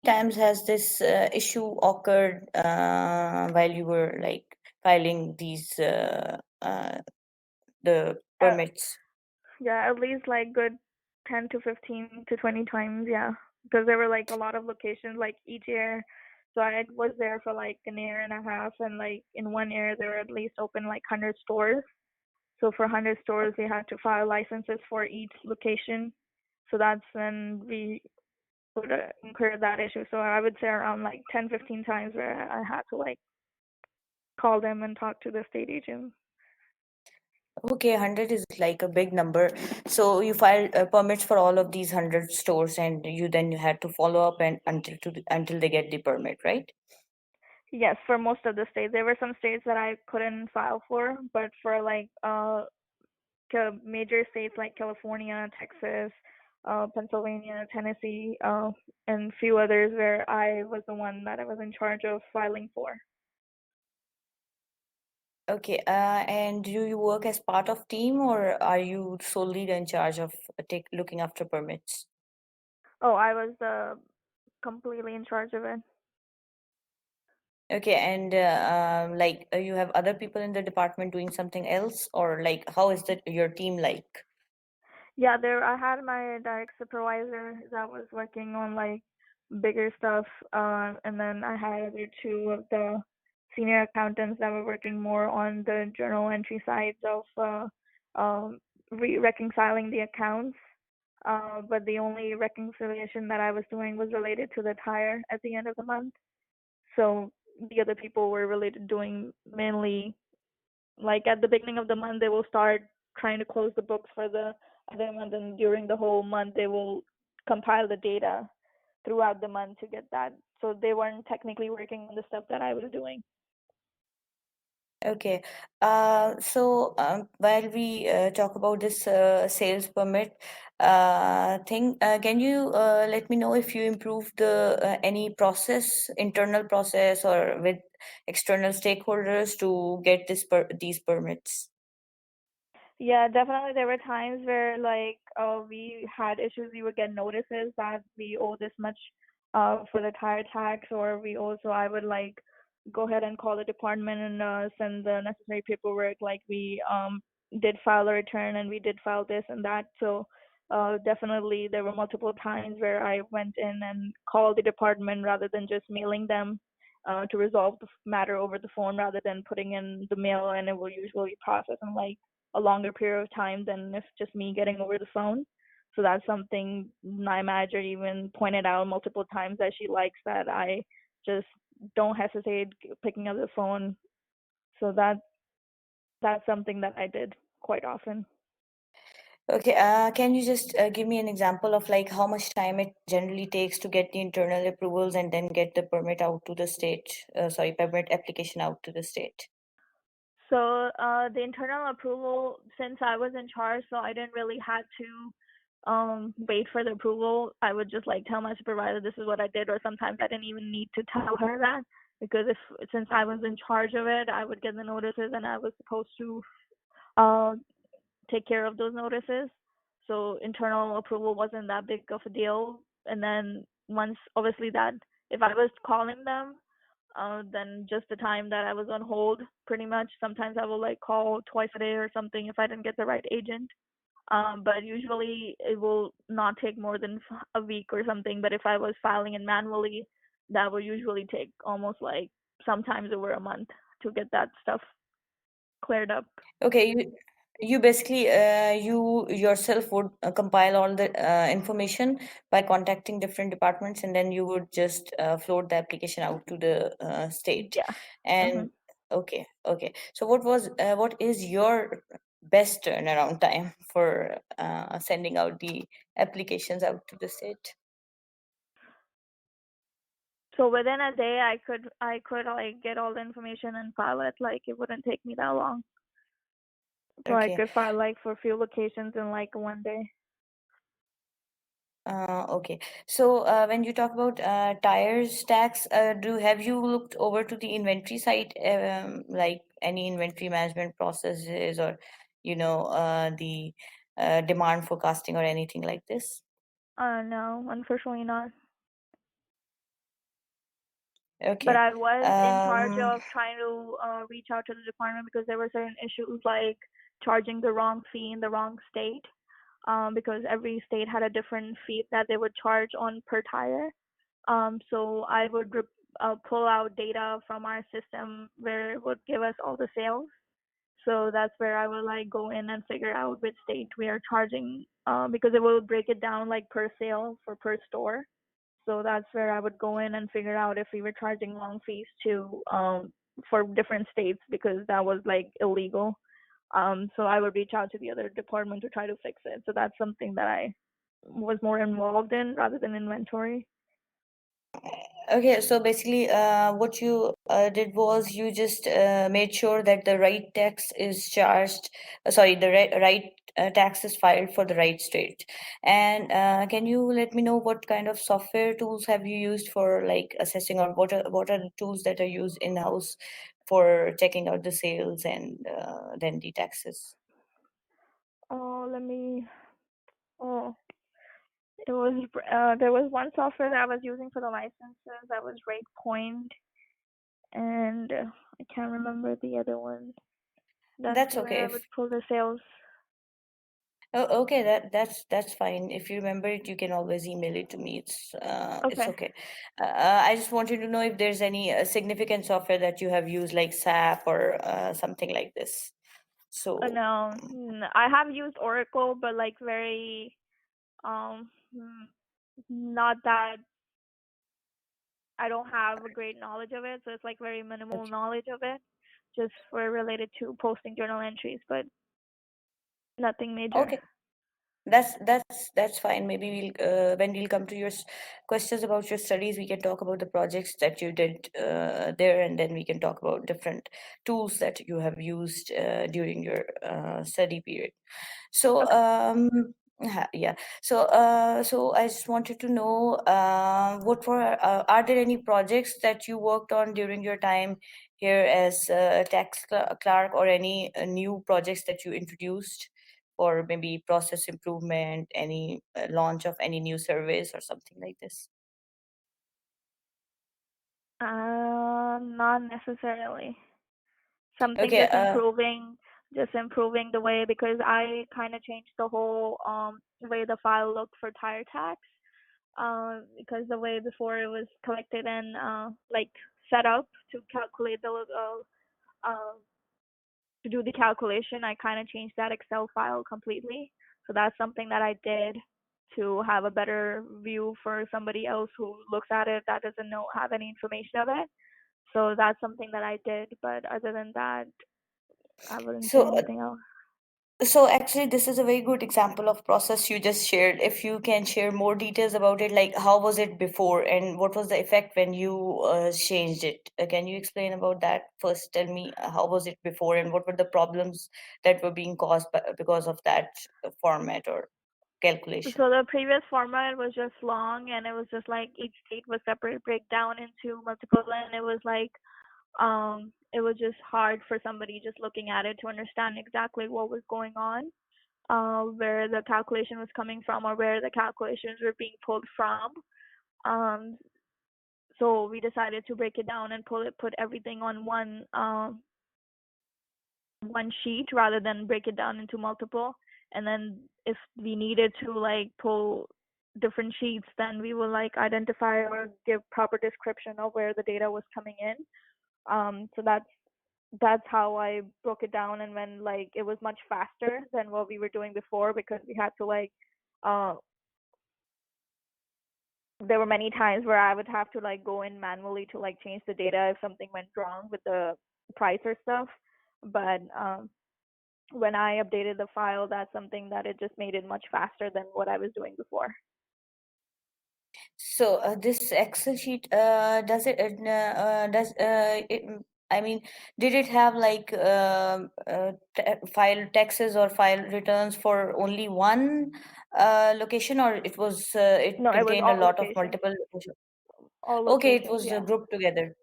times has this issue occurred while you were like filing these the Uh, permits? yeah, at least like good 10 to 15 to 20 times, yeah. Because there were like a lot of locations like each year. So I was there for like an year and a half, and like in one year there were at least open like 100 stores. So for 100 stores, we had to file licenses for each location. So that's when we would incur that issue. So I would say around like 10, 15 times where I had to like call them and talk to the state agent. Okay, 100 is like a big number. So you filed permits for all of these 100 stores, and you had to follow up and until they get the permit, right? Yes, for most of the states. There were some states that I couldn't file for, but for like major states like California, Texas, Pennsylvania, Tennessee, and few others where I was the one that I was in charge of filing for. Okay, and do you work as part of team or are you solely in charge of take looking after permits? Oh, I was completely in charge of it. Okay, and you have other people in the department doing something else, or like how is that your team like? Yeah, there I had my direct supervisor that was working on like bigger stuff, and then I had other two of the senior accountants that were working more on the journal entry sides of reconciling the accounts. But the only reconciliation that I was doing was related to the tire at the end of the month. So the other people were related doing mainly like at the beginning of the month, they will start trying to close the books for the other month, and during the whole month, they will compile the data throughout the month to get that. So they weren't technically working on the stuff that I was doing. Okay. While we talk about this sales permit thing, can you let me know if you improved any process, internal process, or with external stakeholders to get these permits? Yeah, definitely. There were times where like we had issues. We would get notices that we owe this much for the tire tax, or we also I would like go ahead and call the department and send the necessary paperwork. Like we did file a return and we did file this and that. So definitely there were multiple times where I went in and called the department rather than just mailing them to resolve the matter over the phone rather than putting in the mail, and it will usually process in like a longer period of time than if just me getting over the phone. So that's something my manager even pointed out multiple times that she likes that I just don't hesitate picking up the phone. So that's something that I did quite often. Okay, can you just give me an example of like how much time it generally takes to get the internal approvals and then get the permit out to the state? Permit application out to the state. So the internal approval, since I was in charge, so I didn't really had to wait for the approval. I would just like tell my supervisor this is what I did, or sometimes I didn't even need to tell her that because if since I was in charge of it, I would get the notices and I was supposed to uh take care of those notices. So internal approval wasn't that big of a deal. And then once obviously that if I was calling them then just the time that I was on hold, pretty much. Sometimes I will like call twice a day or something if I didn't get the right agent. But usually it will not take more than a week or something. But if I was filing it manually, that would usually take almost like sometimes over a month to get that stuff cleared up. Okay, you basically you yourself would compile all the information by contacting different departments, and then you would just float the application out to the state. Yeah. And hmm okay, okay. So what is your best turnaround time for sending out the applications out to the state? So within a day, I could like get all the information and file it. Like it wouldn't take me that long. So I Okay. could file like for a few locations in like one day. Okay. So when you talk about tires tax, do have you looked over to the inventory side, like any inventory management processes or, the demand forecasting or anything like this? No, unfortunately not. But Okay. I was in charge Um, of trying to reach out to the department because there were certain issues like charging the wrong fee in the wrong state, because every state had a different fee that they would charge on per tire. So I would pull out data from our system where it would give us all the sales. So that's where I would like go in and figure out which state we are charging, because it will break it down like per sale for per store. So that's where I would go in and figure out if we were charging wrong fees to for different states because that was like illegal. So I would reach out to the other department to try to fix it. So that's something that I was more involved in rather than inventory. Okay, so basically, what you did was you just made sure that the right tax is charged, sorry, the right tax is filed for the right state. And can you let me know what kind of software tools have you used for like assessing, or what are the tools that are used in-house for checking out the sales and then the taxes? Oh, let me. Oh, it was there was one software that I was using for the licenses that was RatePoint, and I can't remember the other one. That's That's where okay. I would pull the sales. Oh, okay, that's fine. If you remember it, you can always email it to me. It's Okay. okay. I just wanted to know if there's any significant software that you have used, like SAP or something like this. So, No, I have used Oracle, but like very not that. I don't have a great knowledge of it, so it's like very minimal okay. knowledge of it, just for related to posting journal entries, but nothing major. Okay. That's fine. Maybe when we'll come to your questions about your studies, we can talk about the projects that you did there, and then we can talk about different tools that you have used during your study period. So, Okay. yeah. So I just wanted to know, are there any projects that you worked on during your time here as a clerk, or any new projects that you introduced, or maybe process improvement, any launch of any new service or something like this? Not necessarily. Something Okay. just improving the way because I kind of changed the whole way the file looked for tire tax. Because the way before it was collected and like set up to calculate the uh, to do the calculation, I kind of changed that Excel file completely. So that's something that I did to have a better view for somebody else who looks at it that doesn't know have any information of it. So that's something that I did. But other than that, I wouldn't say So anything else. So actually, this is a very good example of process you just shared. If you can share more details about it, like how was it before and what was the effect when you changed it? Can you explain about that first? Tell me how was it before and what were the problems that were being caused because of that format or calculation? So the previous format was just long and it was just like each state was separate breakdown into multiple and it was like it was just hard for somebody just looking at it to understand exactly what was going on, where the calculation was coming from or where the calculations were being pulled from. Um, so we decided to break it down and put everything on one sheet rather than break it down into multiple. And then if we needed to like pull different sheets, then we will like identify or give proper description of where the data was coming in. So that's how I broke it down, and when like it was much faster than what we were doing before because we had to like uh there were many times where I would have to like go in manually to like change the data if something went wrong with the price or stuff. But when I updated the file, that's something that it just made it much faster than what I was doing before. So this Excel sheet, I mean, did it have like file taxes or file returns for only one location, or it No, it was contained a all lot of locations, multiple locations? all Okay, it locations. was Yeah, grouped together.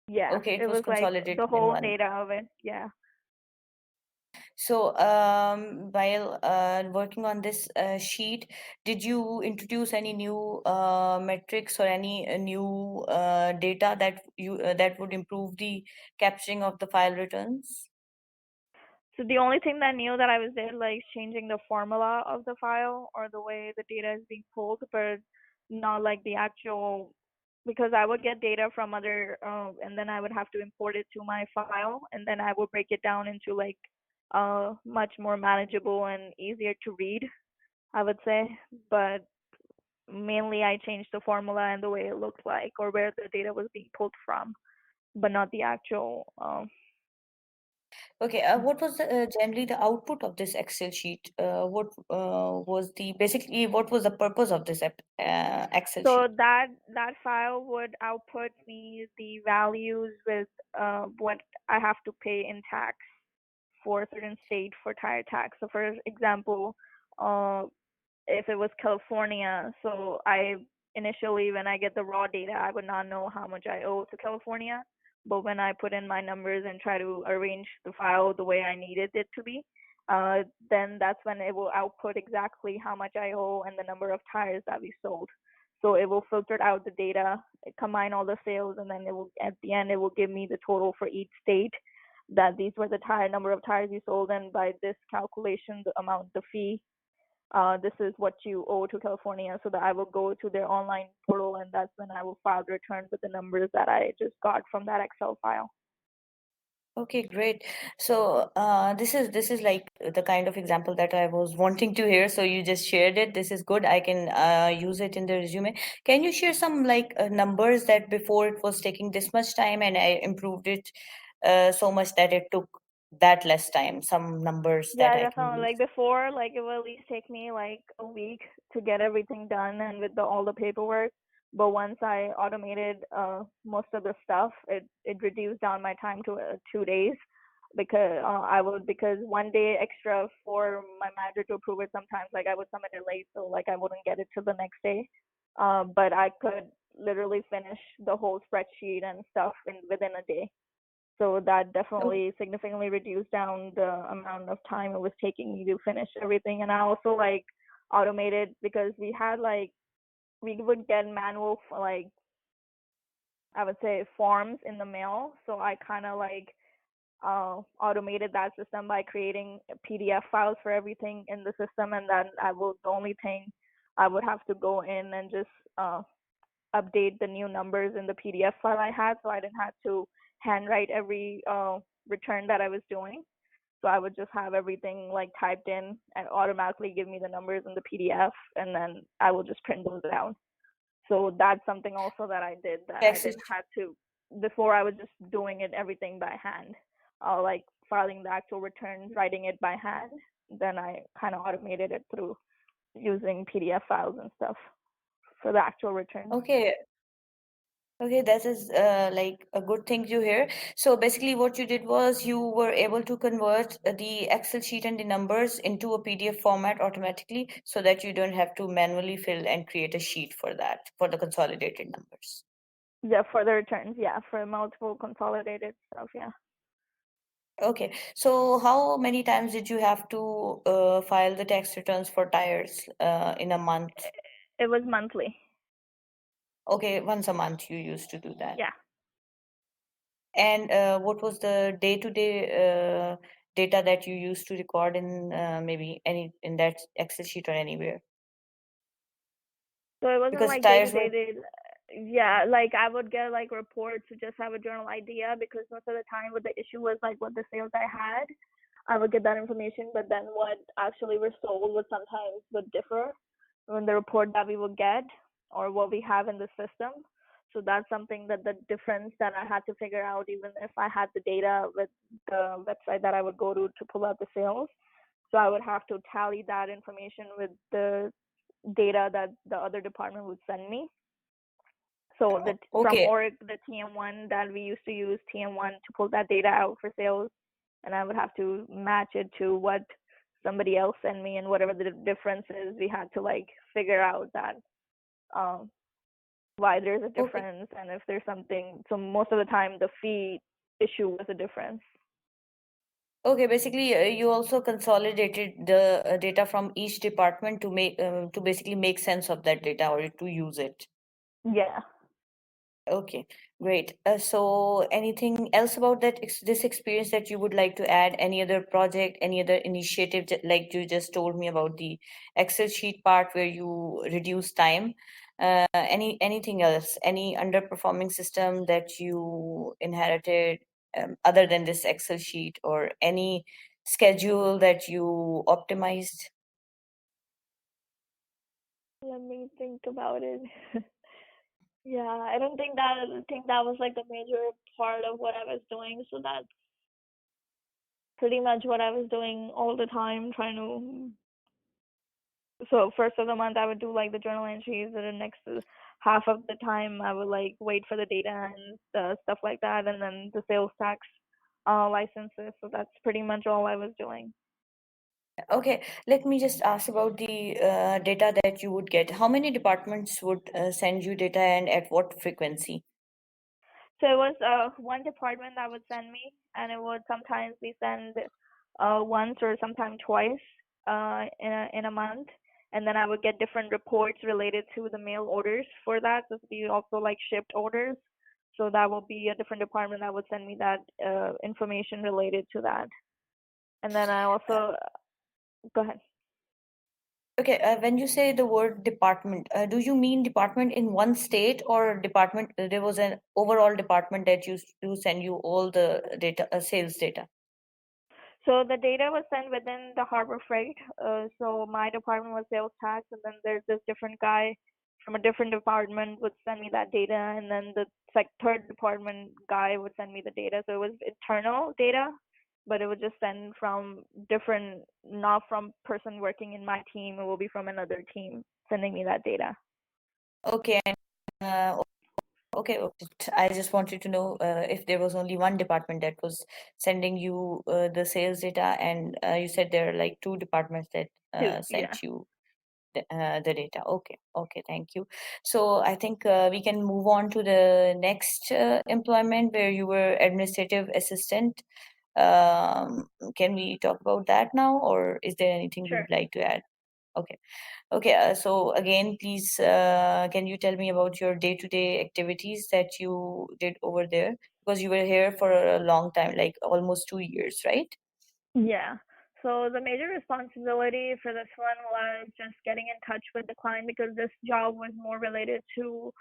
yeah. Okay, it It was was like the consolidated in whole one. data of it. Yeah. So, while working on this sheet, did you introduce any new metrics or any new data that would improve the capturing of the file returns? So the only thing that new that I was did like changing the formula of the file or the way the data is being pulled, but not like the actual, because I would get data from other and then I would have to import it to my file and then I would break it down into like much more manageable and easier to read, I would say. But mainly I changed the formula and the way it looked like or where the data was being pulled from, but not the actual Okay, what was generally the output of this Excel sheet? What was the basically what was the purpose of this Excel So sheet? that file would output me the values with what I have to pay in tax for a certain state for tire tax. So for example, uh, if it was California, so I initially when I get the raw data, I would not know how much I owe to California. But when I put in my numbers and try to arrange the file the way I needed it to be, then that's when it will output exactly how much I owe and the number of tires that we sold. So it will filter out the data, combine all the sales, and then it will at the end it will give me the total for each state that these were the tire number of tires you sold, and by this calculation, the amount, the fee, this is what you owe to California, so that I will go to their online portal, and that's when I will file the return with the numbers that I just got from that Excel file. Okay, great. So this is like the kind of example that I was wanting to hear. So you just shared it. This is good. I can use it in the resume. Can you share some like numbers that before it was taking this much time and I improved it so much that it took that less time? Some numbers that Yeah, I can definitely. use. Like before, like it would at least take me like a week to get everything done and with all the paperwork. But once I automated most of the stuff, it reduced down my time to 2 days because because 1 day extra for my manager to approve it. Sometimes like I would submit it late, so like I wouldn't get it till the next day. But I could literally finish the whole spreadsheet and stuff in within a day. So that definitely significantly reduced down the amount of time it was taking me to finish everything. And I also like automated because we had like we would get manual like I would say forms in the mail. So I kind of like automated that system by creating PDF files for everything in the system, and then the only thing I would have to go in and just update the new numbers in the PDF file I had, so I didn't have to handwrite every return that I was doing. So I would just have everything like typed in and automatically give me the numbers in the PDF, and then I will just print those out. So that's something also that I did that I Excel. didn't have to. Before I was just doing it everything by hand, like filing the actual returns, writing it by hand. Then I kind of automated it through using PDF files and stuff for the actual returns. Okay, okay, that is like a good thing to hear. So basically, what you did was you were able to convert the Excel sheet and the numbers into a PDF format automatically so that you don't have to manually fill and create a sheet for that, for the consolidated numbers. Yeah, for the returns, yeah, for multiple consolidated stuff, yeah. Okay, so how many times did you have to file the tax returns for tires in a month? It was monthly. Okay, once a month you used to do that. Yeah. And what was the day-to-day data that you used to record in maybe any in that Excel sheet or anywhere? So it wasn't Because like day to tires day. were Yeah, like I would get like reports to just have a general idea because most of the time what the issue was like what the sales I had, I would get that information, but then what actually were sold would sometimes would differ from the report that we would get or what we have in the system. So that's something that the difference that I had to figure out even if I had the data with the website that I would go to pull out the sales. So I would have to tally that information with the data that the other department would send me. So from okay. org the TM1 that we used to use TM1 to pull that data out for sales, and I would have to match it to what somebody else sent me, and whatever the difference is, we had to like figure out that um, why there's a Okay. difference and if there's something. So most of the time the fee issue was a difference. Okay, basically, you also consolidated the data from each department to make to basically make sense of that data or to use it. Yeah. Okay, great. So, anything else about this experience that you would like to add? Any other project, any other initiative, like you just told me about the Excel sheet part where you reduce time? Anything else? Any underperforming system that you inherited, other than this Excel sheet, or any schedule that you optimized? Let me think about it. Yeah, I don't think that was like the major part of what I was doing. So that's pretty much what I was doing all the time, trying to. So first of the month I would do like the journal entries, and the next half of the time I would like wait for the data and stuff like that, and then the sales tax licenses. So that's pretty much all I was doing. Okay, let me just ask about the data that you would get. How many departments would send you data and at what frequency? So it was one department that would send me, and it would sometimes be sent once or sometimes twice in a month, and then I would get different reports related to the mail orders for that. So we also like shipped orders, so that will be a different department that would send me that information related to that. And then I also go ahead. Okay, when you say the word department, do you mean department in one state or department? There was an overall department that used to send you all the data, sales data. So the data was sent within the Harbor Freight. So my department was sales tax, and then there's this different guy from a different department would send me that data, and then the like third department guy would send me the data. So it was internal data, but it would just send from different, not from person working in my team. It will be from another team sending me that data. Okay, uh, okay, okay. I just wanted to know if there was only one department that was sending you the sales data, and you said there are like two departments that Two, yeah. sent you the data. Okay, okay, thank you. So I think we can move on to the next employment where you were administrative assistant. Can we talk about that now, or is there anything you Sure. would like to add? Okay. Okay, so again, please, can you tell me about your day-to-day activities that you did over there? Because you were here for a long time, like almost 2 years, right? Yeah. So the major responsibility for this one was just getting in touch with the client because this job was more related to